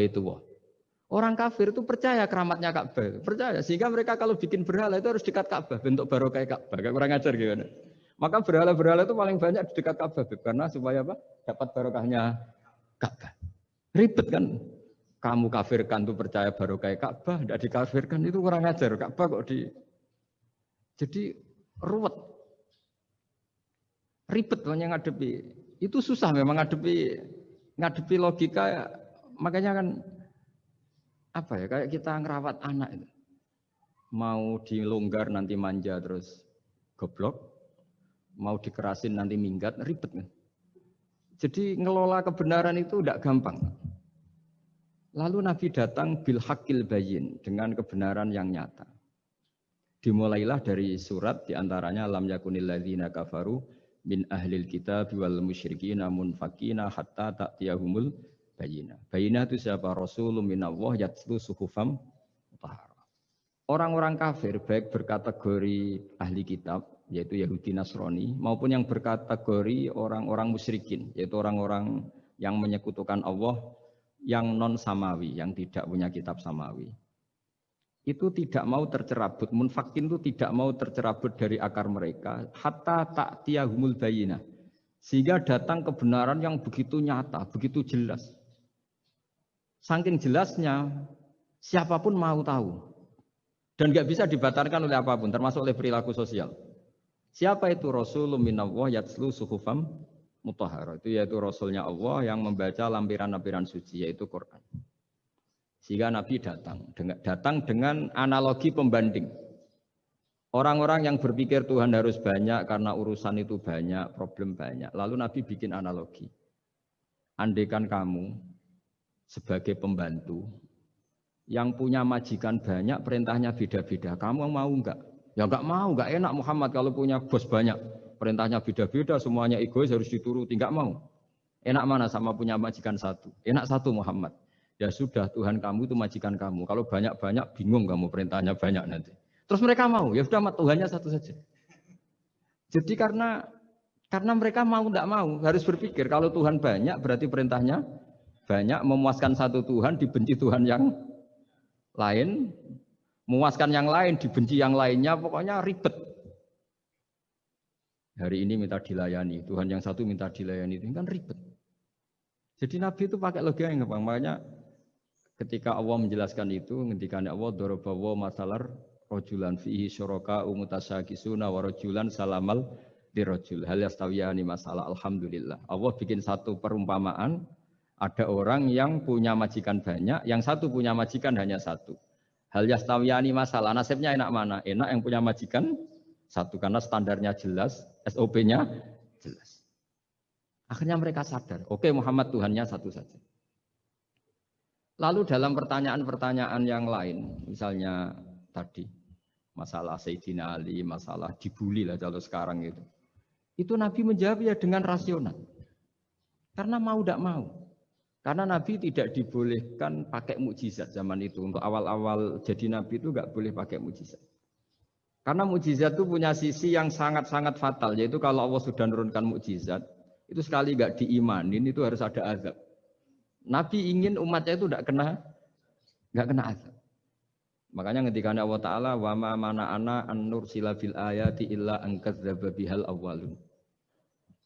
Baitullah. Orang kafir itu percaya keramatnya Ka'bah, percaya. Sehingga mereka kalau bikin berhala itu harus dekat Ka'bah, bentuk barokah Ka'bah. Kayak kurang ajar gimana? Maka berhala-berhala itu paling banyak di dekat Ka'bah, karena supaya apa? Dapat barokahnya Ka'bah. Ribet kan? Kamu kafirkan tuh percaya barokah Ka'bah, tidak dikafirkan itu kurang ajar. Ka'bah kok di... Jadi ruwet. Ribet banyak ngadepi. Itu susah memang ngadepi logika. Makanya kan apa ya, kayak kita ngerawat anak itu. Mau dilonggar nanti manja terus goblok, mau dikerasin nanti minggat, ribet kan. Jadi ngelola kebenaran itu tidak gampang. Lalu Nabi datang bil haqqil bayyin, dengan kebenaran yang nyata. Dimulailah dari surat diantaranya lam yakunil ladzina kafaru min ahlil kitab wal musyrikin munfakina hatta ta'tiyahumul bayyinah. Bayyinah itu siapa? Rasulun minallah yatlu suhufam mutahharah. Orang-orang kafir baik berkategori ahli kitab yaitu Yahudi Nasrani maupun yang berkategori orang-orang musyrikin yaitu orang-orang yang menyekutukan Allah yang non samawi, yang tidak punya kitab samawi. Itu tidak mau tercerabut, munfakin itu tidak mau tercerabut dari akar mereka hatta ta'tiyahumul bayyinah. Sehingga datang kebenaran yang begitu nyata, begitu jelas. Saking jelasnya siapapun mau tahu. Dan nggak bisa dibatalkan oleh apapun, termasuk oleh perilaku sosial. Siapa itu? Rasulun minallah yatslu suhufam mutahharah. Itu yaitu Rasulnya Allah yang membaca lampiran-lampiran suci, yaitu Quran. Sehingga Nabi datang dengan analogi pembanding. Orang-orang yang berpikir Tuhan harus banyak karena urusan itu banyak, problem banyak. Lalu Nabi bikin analogi. Andaikan kamu sebagai pembantu yang punya majikan banyak, perintahnya beda-beda. Kamu mau enggak? Ya enggak mau, enggak enak Muhammad kalau punya bos banyak. Perintahnya beda-beda, semuanya egois harus dituruti, enggak mau. Enak mana sama punya majikan satu? Enak satu Muhammad. Ya sudah, Tuhan kamu itu majikan kamu. Kalau banyak-banyak bingung kamu perintahnya banyak nanti. Terus mereka mau, ya sudah Tuhannya satu saja. Jadi karena mereka mau enggak mau, harus berpikir kalau Tuhan banyak berarti perintahnya banyak, memuaskan satu Tuhan dibenci Tuhan yang lain, memuaskan yang lain, dibenci yang lainnya, pokoknya ribet. Hari ini minta dilayani, Tuhan yang satu minta dilayani, itu kan ribet. Jadi Nabi itu pakai logika yang gampang. Makanya ketika Allah menjelaskan itu, ketika Allah dorobawa masalar rojulan fihi syuraka umutasyakisuna wa rojulan salamal dirojul hal yastawiyani masalah. Alhamdulillah. Allah bikin satu perumpamaan. Ada orang yang punya majikan banyak, yang satu punya majikan hanya satu. Hal yastawiyani masalah, nasibnya enak mana? Enak yang punya majikan satu, karena standarnya jelas, SOP-nya jelas. Akhirnya mereka sadar, oke Muhammad Tuhannya satu saja. Lalu dalam pertanyaan-pertanyaan yang lain, misalnya tadi, masalah Sayyidina Ali, masalah dibully lah kalau sekarang itu Nabi menjawab ya dengan rasional. Karena mau tidak mau. Karena Nabi tidak dibolehkan pakai mukjizat zaman itu. Untuk awal-awal jadi Nabi itu nggak boleh pakai mukjizat. Karena mukjizat itu punya sisi yang sangat-sangat fatal. Yaitu kalau Allah sudah menurunkan mukjizat, itu sekali nggak diimanin itu harus ada azab. Nabi ingin umatnya itu nggak kena azab. Makanya ketika Allah Ta'ala wa ma mana'ana an nursila bil ayati illa an kadzdzaba bihal awwalun.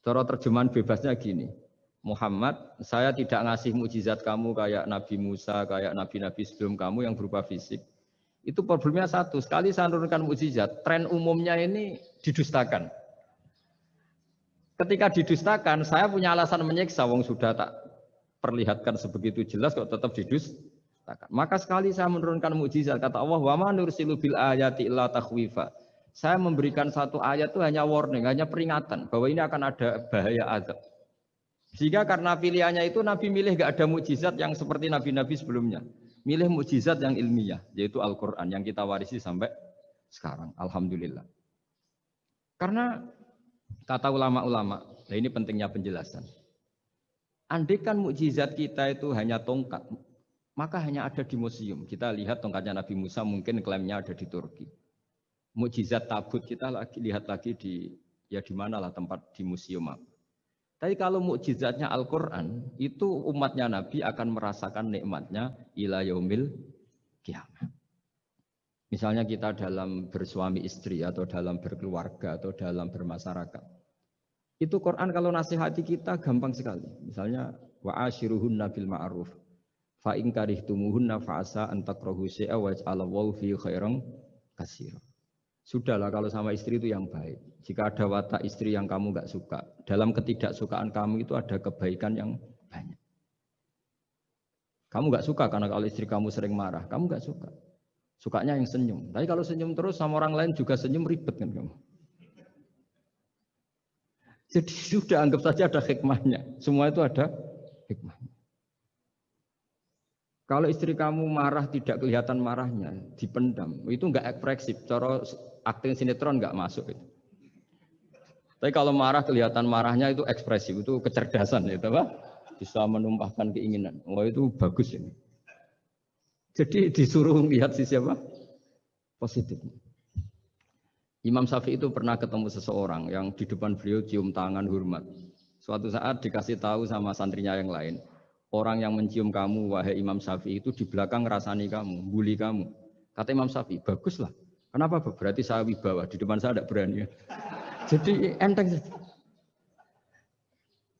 Cara terjemahan bebasnya gini. Muhammad, saya tidak ngasih mukjizat kamu kayak Nabi Musa, kayak nabi-nabi sebelum kamu yang berupa fisik. Itu problemnya satu, sekali saya menurunkan mukjizat, tren umumnya ini didustakan. Ketika didustakan, saya punya alasan menyiksa, wong sudah tak perlihatkan sebegitu jelas kok tetap didustakan. Maka sekali saya menurunkan mukjizat, kata Allah, wa ma nursilu bil ayati illa takhwifa. Saya memberikan satu ayat itu hanya warning, hanya peringatan bahwa ini akan ada bahaya azab. Sehingga karena pilihannya itu Nabi milih gak ada mukjizat yang seperti nabi-nabi sebelumnya. Milih mukjizat yang ilmiah, yaitu Al-Quran yang kita warisi sampai sekarang. Alhamdulillah. Karena kata ulama-ulama, nah ini pentingnya penjelasan. Andaikan mukjizat kita itu hanya tongkat, maka hanya ada di museum. Kita lihat tongkatnya Nabi Musa mungkin klaimnya ada di Turki. Mukjizat tabut kita lihat lagi di mana lah tempat di museum apa. Tapi kalau mukjizatnya Al-Quran, itu umatnya Nabi akan merasakan nikmatnya ila yaumil kiamat. Misalnya kita dalam bersuami istri atau dalam berkeluarga atau dalam bermasyarakat. Itu Quran kalau nasihati kita gampang sekali. Misalnya wa ashiruhunna bil ma'ruf fa in karihtumuhunna fa asa an takrahu syai'a wa ja'alallahu fi khairan katsira. Sudahlah kalau sama istri itu yang baik. Jika ada watak istri yang kamu nggak suka, dalam ketidaksukaan kamu itu ada kebaikan yang banyak. Kamu nggak suka karena kalau istri kamu sering marah, kamu nggak suka. Sukanya yang senyum. Tapi kalau senyum terus sama orang lain juga senyum, ribet kan kamu. Jadi sudah anggap saja ada hikmahnya. Semua itu ada hikmahnya. Kalau istri kamu marah tidak kelihatan marahnya, dipendam, itu enggak ekspresif. Cara akting sinetron enggak masuk itu. Tapi kalau marah kelihatan marahnya itu ekspresif, itu kecerdasan itu apa? Bisa menumpahkan keinginan. Wah itu bagus ini. Jadi disuruh lihat sisi apa? Positif. Imam Syafi'i itu pernah ketemu seseorang yang di depan beliau cium tangan hormat. Suatu saat dikasih tahu sama santrinya yang lain. Orang yang mencium kamu, wahai Imam Syafi'i, itu di belakang ngerasani kamu, bully kamu. Kata Imam Syafi'i, baguslah. Kenapa? Berarti saya wibawa, di depan saya tidak berani. Jadi enteng saja.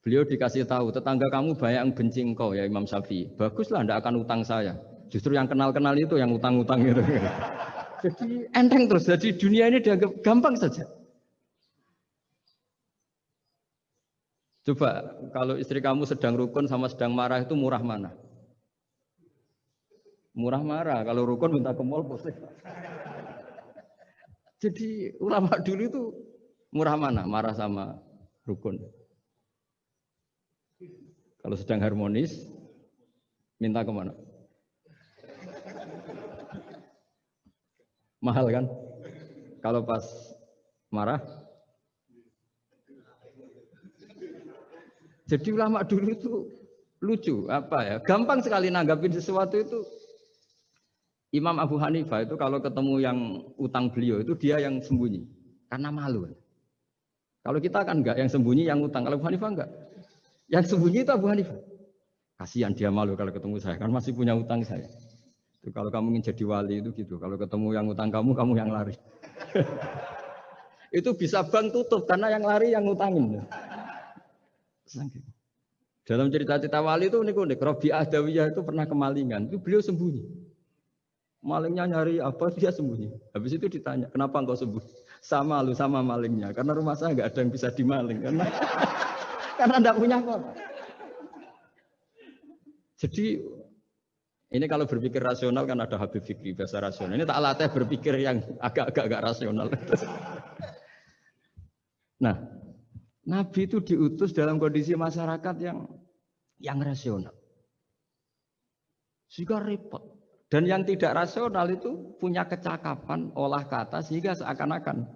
Beliau dikasih tahu, tetangga kamu banyak yang benci engkau ya Imam Syafi'i. Baguslah, tidak akan utang saya. Justru yang kenal-kenal itu yang utang-utang itu. Jadi enteng terus, jadi dunia ini dianggap gampang saja. Coba kalau istri kamu sedang rukun sama sedang marah itu murah mana? Murah marah, kalau rukun minta ke mall posting. Jadi ulama dulu itu murah mana? Marah sama rukun. Kalau sedang harmonis, minta kemana? Mahal kan? Kalau pas marah? Jadi ulama dulu itu lucu, apa ya? Gampang sekali nanggapin sesuatu itu. Imam Abu Hanifah itu kalau ketemu yang utang beliau itu dia yang sembunyi karena malu. Kalau kita kan enggak, yang sembunyi yang utang. Kalau Abu Hanifah enggak. Yang sembunyi itu Abu Hanifah. Kasihan dia malu kalau ketemu saya, kan masih punya utang saya. Itu kalau kamu ingin jadi wali itu gitu. Kalau ketemu yang utang kamu yang lari. Itu bisa bank tutup karena yang lari yang ngutangin. Dalam cerita-cerita wali itu unik-unik. Rabi'ah Adawiyah itu pernah kemalingan. Itu beliau sembunyi. Malingnya nyari apa, dia sembunyi. Habis itu ditanya, kenapa engkau sembunyi? Sama lu, sama malingnya. Karena rumah saya nggak ada yang bisa dimaling. Karena enggak punya apa. Jadi, ini kalau berpikir rasional kan ada Habib Fikri, bahasa rasional. Ini tak latih berpikir yang agak-agak rasional. Nah, Nabi itu diutus dalam kondisi masyarakat yang rasional. Sehingga repot. Dan yang tidak rasional itu punya kecakapan olah kata sehingga seakan-akan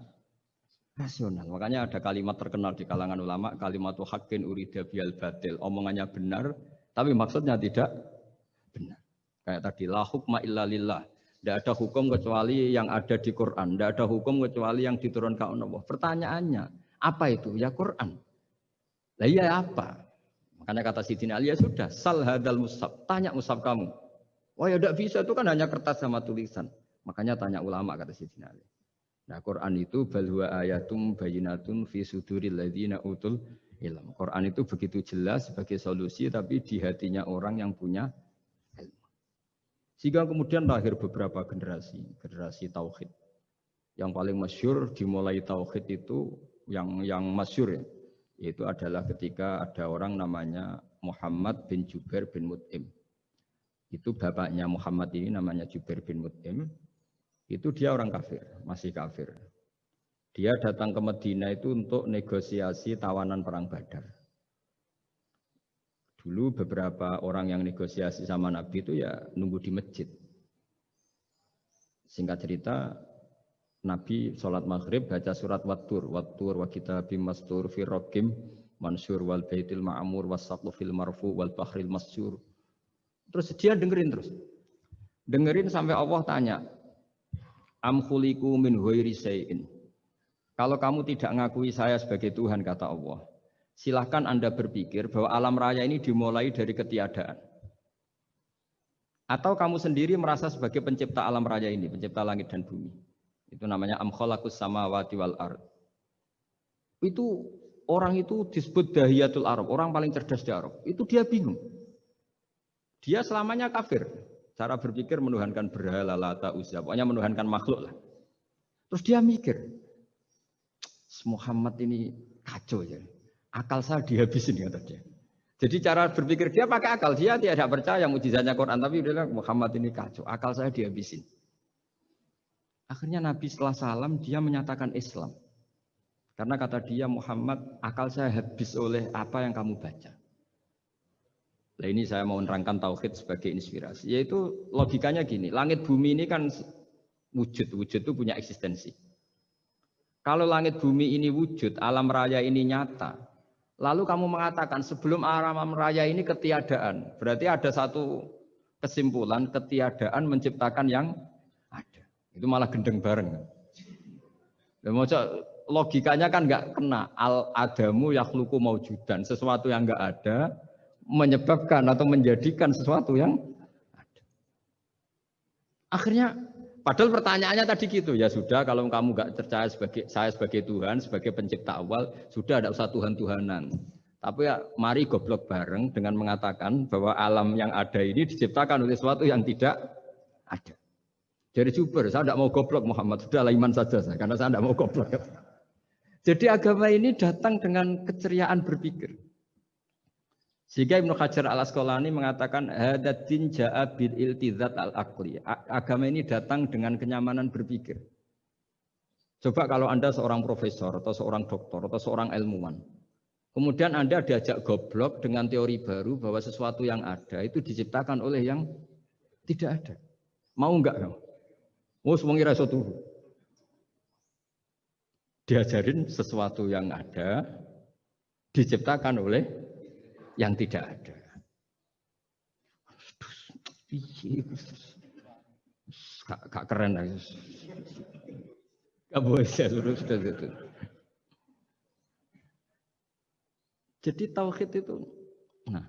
rasional. Makanya ada kalimat terkenal di kalangan ulama, kalimatu haqqin urida biyal batil. Omongannya benar, tapi maksudnya tidak benar. Kayak tadi, la hukma illa lillah. Tidak ada hukum kecuali yang ada di Quran. Tidak ada hukum kecuali yang diturunkan Allah. Pertanyaannya, apa itu? Ya Quran. Lah iya apa? Makanya kata Sidina Ali, ya sudah, sal hadal mushaf. Tanya mushaf kamu. Oh ya tidak bisa, itu kan hanya kertas sama tulisan. Makanya tanya ulama, kata Sidina Ali. Nah Quran itu balwa ayatum bayinatun fi suduril ladzina utul ilm. Quran itu begitu jelas sebagai solusi, tapi di hatinya orang yang punya ilmu. Sehingga kemudian lahir beberapa generasi tauhid. Yang paling masyhur dimulai tauhid itu yang masyhur ya, itu adalah ketika ada orang namanya Muhammad bin Jubair bin Mut'im. Itu bapaknya Muhammad ini namanya Jubair bin Mut'im. Itu dia orang kafir, masih kafir. Dia datang ke Madinah itu untuk negosiasi tawanan perang Badar. Dulu beberapa orang yang negosiasi sama Nabi itu ya nunggu di masjid. Singkat cerita, Nabi sholat maghrib baca surat Wattur wa kitabim mastur fi raqim mansur wal baitil ma'mur was-saqfu fil marfu wal bahril masyur. Terus dia dengerin sampai Allah tanya, am khuliqu min ghairi syai'in. Kalau kamu tidak ngakui saya sebagai Tuhan, kata Allah, silahkan Anda berpikir bahwa alam raya ini dimulai dari ketiadaan. Atau kamu sendiri merasa sebagai pencipta alam raya ini, pencipta langit dan bumi. Itu namanya am khalaqus samawati wal ard. Itu orang itu disebut dahiyatul Arab, orang paling cerdas di Arab. Itu dia bingung. Dia selamanya kafir. Cara berpikir menuhankan berhala, Lata, Uzza, pokoknya menuhankan makhluk lah. Terus dia mikir, Muhammad ini kacau ya. Akal saya dihabisin kata dia. Jadi cara berpikir dia pakai akal. Dia tidak percaya mukjizatnya Quran, tapi dia bilang Muhammad ini kacau. Akal saya dihabisin. Akhirnya Nabi setelah salam dia menyatakan Islam. Karena kata dia Muhammad, akal saya habis oleh apa yang kamu baca. Nah ini saya mau menerangkan tauhid sebagai inspirasi. Yaitu logikanya gini, langit bumi ini kan wujud itu punya eksistensi. Kalau langit bumi ini wujud, alam raya ini nyata. Lalu kamu mengatakan sebelum alam raya ini ketiadaan. Berarti ada satu kesimpulan ketiadaan menciptakan yang ada. Itu malah gendeng bareng. Logikanya kan nggak kena. Al-adamu yakhluqu maujudan. Sesuatu yang nggak ada menyebabkan atau menjadikan sesuatu yang ada. Akhirnya, padahal pertanyaannya tadi gitu, ya sudah kalau kamu nggak percaya saya sebagai Tuhan, sebagai pencipta awal, sudah ada usah Tuhan-Tuhanan. Tapi ya mari goblok bareng dengan mengatakan bahwa alam yang ada ini diciptakan oleh sesuatu yang tidak ada. Jadi super, saya tidak mau goblok Muhammad, sudah iman saja saya, karena saya tidak mau goblok. Jadi agama ini datang dengan keceriaan berpikir. Sehingga Ibnu Hajar al-Asqalani mengatakan hadatin ja'a bil iltizat al-aqli. Agama ini datang dengan kenyamanan berpikir. Coba kalau Anda seorang profesor atau seorang doktor atau seorang ilmuwan. Kemudian Anda diajak goblok dengan teori baru bahwa sesuatu yang ada itu diciptakan oleh yang tidak ada. Mau enggak kamu? Oh, semuanya rasa turu. Diajarin sesuatu yang ada diciptakan oleh yang tidak ada. Gak keren lah. Gak boleh sudah itu. Jadi tauhid itu. Nah,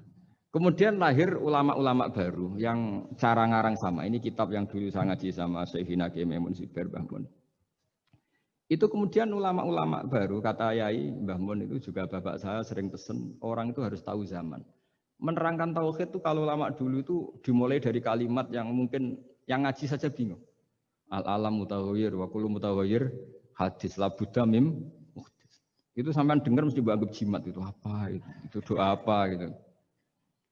kemudian lahir ulama-ulama baru yang cara ngarang sama. Ini kitab yang dulu saya ngaji sama Syekhina Kiai Maimun Siber Mbah Mun. Itu kemudian ulama-ulama baru, kata Yai Mbah Mun itu juga bapak saya sering pesen, orang itu harus tahu zaman. Menerangkan tauhid itu kalau ulama dulu itu dimulai dari kalimat yang mungkin yang ngaji saja bingung. Al-alam mutaghayyir wa kullu mutaghayyir hadis la budda mim muhdits. Itu sampean dengar mesti anggap jimat itu apa itu? Itu doa apa gitu.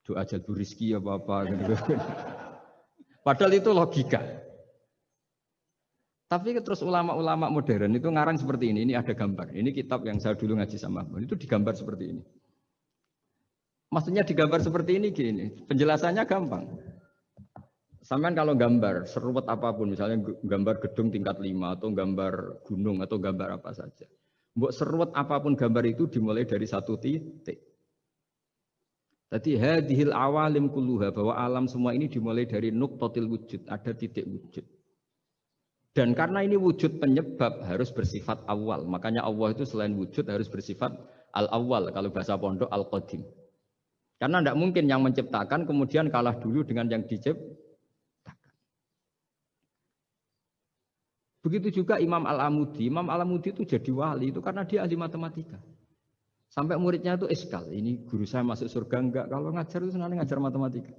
Doa jalbur rizki apa gitu. Padahal itu logika. Tapi terus ulama-ulama modern itu ngarang seperti ini ada gambar. Ini kitab yang saya dulu ngaji sama Mbak. Itu digambar seperti ini. Maksudnya digambar seperti ini gini, penjelasannya gampang. Sampean kalau gambar seruat apapun, misalnya gambar gedung tingkat 5 atau gambar gunung atau gambar apa saja. Mbok seruat apapun gambar itu dimulai dari satu titik. Tadi hadhil awalim kulluha, bahwa alam semua ini dimulai dari nuqtatil wujud, ada titik wujud. Dan karena ini wujud penyebab harus bersifat awal. Makanya Allah itu selain wujud harus bersifat al-awwal. Kalau bahasa pondok al-qadim. Karena tidak mungkin yang menciptakan kemudian kalah dulu dengan yang diciptakan. Begitu juga Imam Al-Amudi. Imam Al-Amudi itu jadi wali itu karena dia ahli matematika. Sampai muridnya itu iskal. Ini guru saya masuk surga enggak? Kalau ngajar itu senang ngajar matematika.